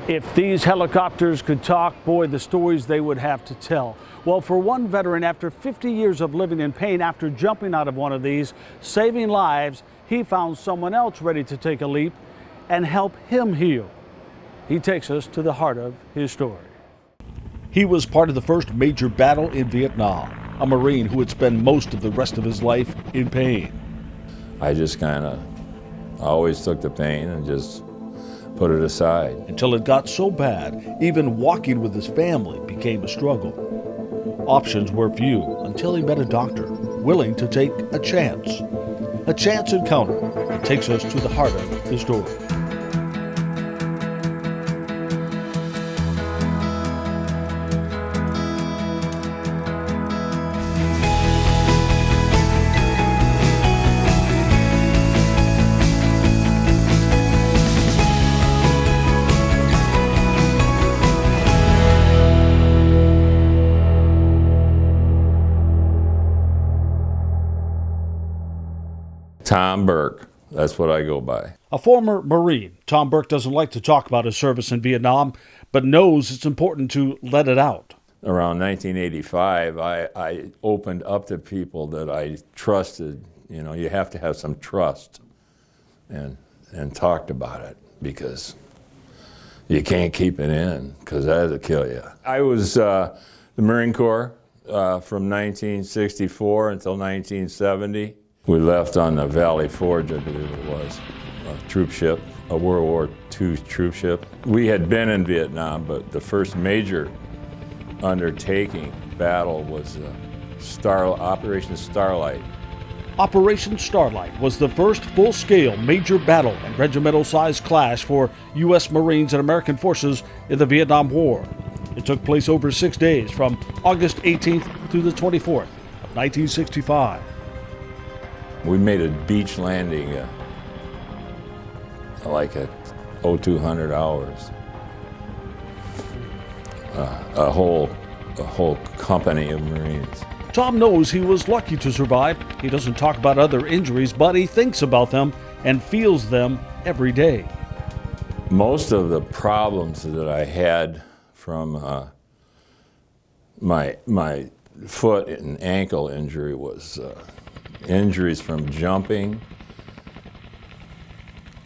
If these helicopters could talk, boy, the stories they would have to tell. Well, for one veteran, after 50 years of living in pain after jumping out of one of these, saving lives, he found someone else ready to take a leap and help him heal. He takes us to the heart of his story. He was part of the first major battle in Vietnam, a Marine who would spend most of the rest of his life in pain. I just always took the pain and just put it aside. Until it got so bad, even walking with his family became a struggle. Options were few until he met a doctor willing to take a chance. A chance encounter that takes us to the heart of his story. Tom Burke, that's what I go by. A former Marine, Tom Burke doesn't like to talk about his service in Vietnam, but knows it's important to let it out. Around 1985, I opened up to people that I trusted. You know, you have to have some trust, and talked about it, because you can't keep it in, because that'll kill you. I was the Marine Corps from 1964 until 1970. We left on the Valley Forge, I believe it was, a troop ship, a World War II troop ship. We had been in Vietnam, but the first major undertaking battle was Operation Starlight. Operation Starlight was the first full-scale major battle and regimental-sized clash for U.S. Marines and American forces in the Vietnam War. It took place over 6 days, from August 18th through the 24th of 1965. We made a beach landing like at 0200 hours. A whole company of Marines. Tom knows he was lucky to survive. He doesn't talk about other injuries, but he thinks about them and feels them every day. Most of the problems that I had from my foot and ankle injury was injuries from jumping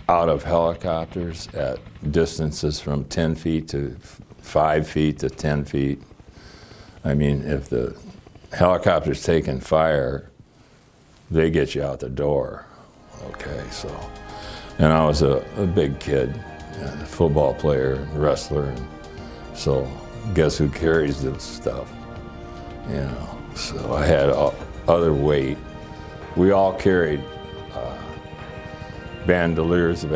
out of helicopters at distances from 10 feet to 5 feet to 10 feet. I mean, if the helicopter's taking fire, they get you out the door. Okay, so, and I was a big kid, a football player, wrestler, and so guess who carries this stuff? You know, so I had other weight. We all carried bandoliers of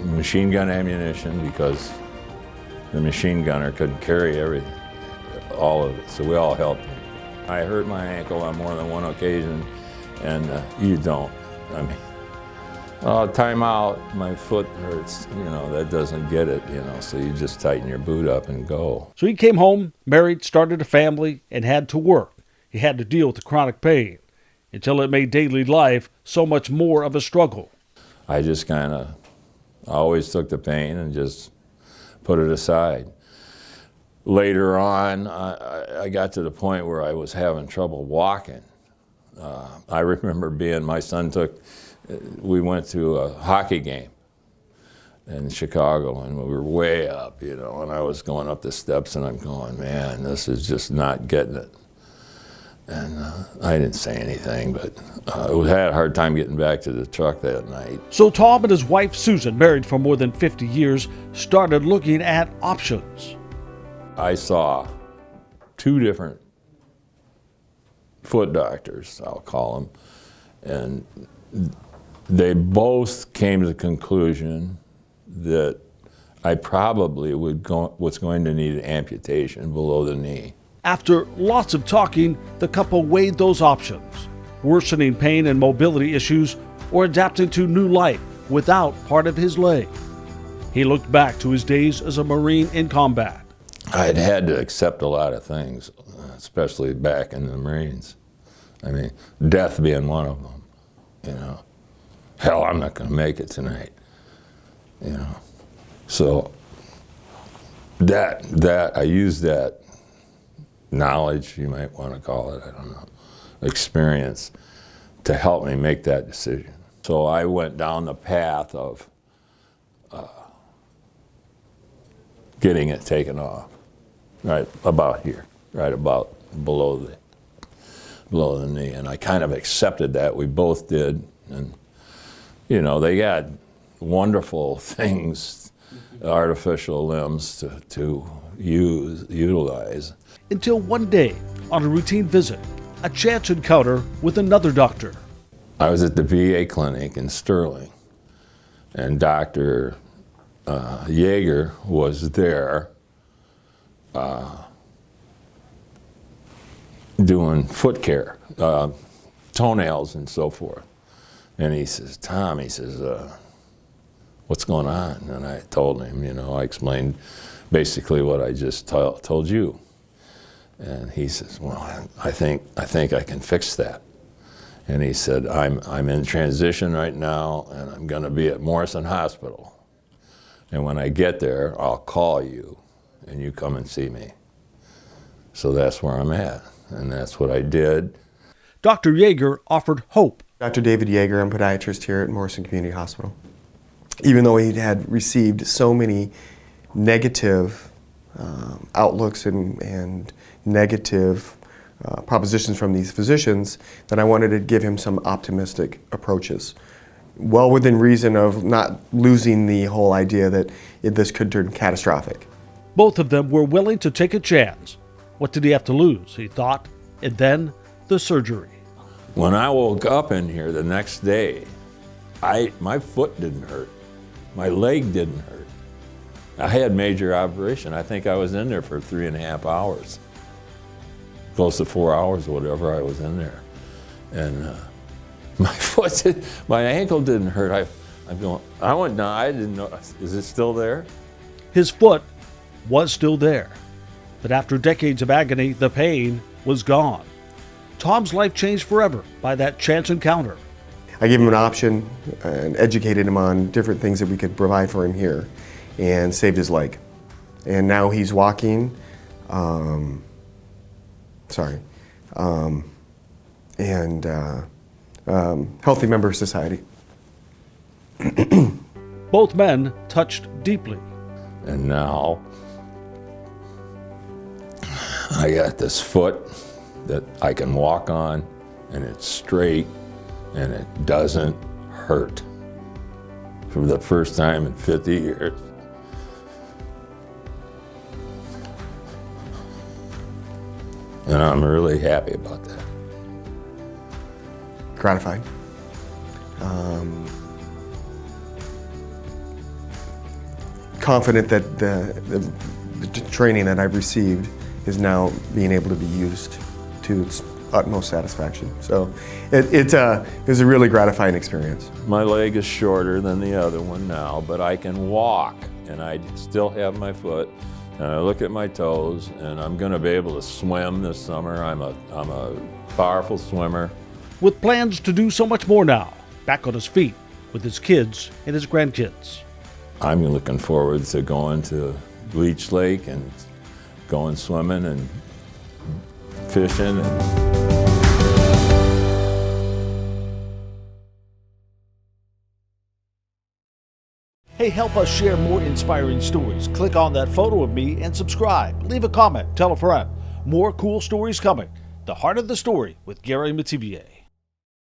machine gun ammunition, because the machine gunner couldn't carry all of it, so we all helped him. I hurt my ankle on more than one occasion, and you don't. I mean, time out, my foot hurts, you know, that doesn't get it, you know, so you just tighten your boot up and go. So he came home, married, started a family, and had to work. He had to deal with the chronic pain, until it made daily life so much more of a struggle. I just always took the pain and just put it aside. Later on, I got to the point where I was having trouble walking. I remember we went to a hockey game in Chicago, and we were way up, you know, and I was going up the steps, and I'm going, man, this is just not getting it. And I didn't say anything, but we had a hard time getting back to the truck that night. So Tom and his wife Susan, married for more than 50 years, started looking at options. I saw 2 different foot doctors, I'll call them, and they both came to the conclusion that I probably was going to need an amputation below the knee. After lots of talking, the couple weighed those options: worsening pain and mobility issues, or adapting to new life without part of his leg. He looked back to his days as a Marine in combat. I'd had to accept a lot of things, especially back in the Marines. I mean, death being one of them, you know. Hell, I'm not going to make it tonight, you know. So that I used that knowledge, you might want to call it, I don't know, experience, to help me make that decision. So I went down the path of getting it taken off, right about here, right about below the knee, and I kind of accepted that. We both did, and you know, they got wonderful things, artificial limbs to utilize. Until one day, on a routine visit, a chance encounter with another doctor. I was at the VA clinic in Sterling, and Dr. Yeager was there doing foot care, toenails and so forth. And he says, Tom, he says, what's going on? And I told him, you know, I explained basically what I just told you. And he says, well, I think I can fix that. And he said, I'm in transition right now, and I'm going to be at Morrison Hospital. And when I get there, I'll call you, and you come and see me. So that's where I'm at, and that's what I did. Dr. Yeager offered hope. Dr. David Yeager, I'm a podiatrist here at Morrison Community Hospital. Even though he had received so many negative outlooks and negative propositions from these physicians, that I wanted to give him some optimistic approaches. Well within reason of not losing the whole idea that this could turn catastrophic. Both of them were willing to take a chance. What did he have to lose, he thought, and then the surgery. When I woke up in here the next day, my foot didn't hurt. My leg didn't hurt. I had major operation. I think I was in there for 3.5 hours. Close to 4 hours or whatever I was in there. And my ankle didn't hurt. I went down, I didn't know, is it still there? His foot was still there, but after decades of agony, the pain was gone. Tom's life changed forever by that chance encounter. I gave him an option and educated him on different things that we could provide for him here, and saved his leg. And now he's walking, healthy member of society. Both men touched deeply. And now I got this foot that I can walk on, and it's straight, and it doesn't hurt for the first time in 50 years. And I'm really happy about that. Gratified. Confident that the training that I've received is now being able to be used to its utmost satisfaction. So it was a really gratifying experience. My leg is shorter than the other one now, but I can walk, and I still have my foot, and I look at my toes, and I'm going to be able to swim this summer. I'm a powerful swimmer. With plans to do so much more now, back on his feet with his kids and his grandkids. I'm looking forward to going to Leech Lake and going swimming and fishing. Hey, help us share more inspiring stories. Click on that photo of me and subscribe. Leave a comment, tell a friend. More cool stories coming. The Heart of the Story with Gary Metivier.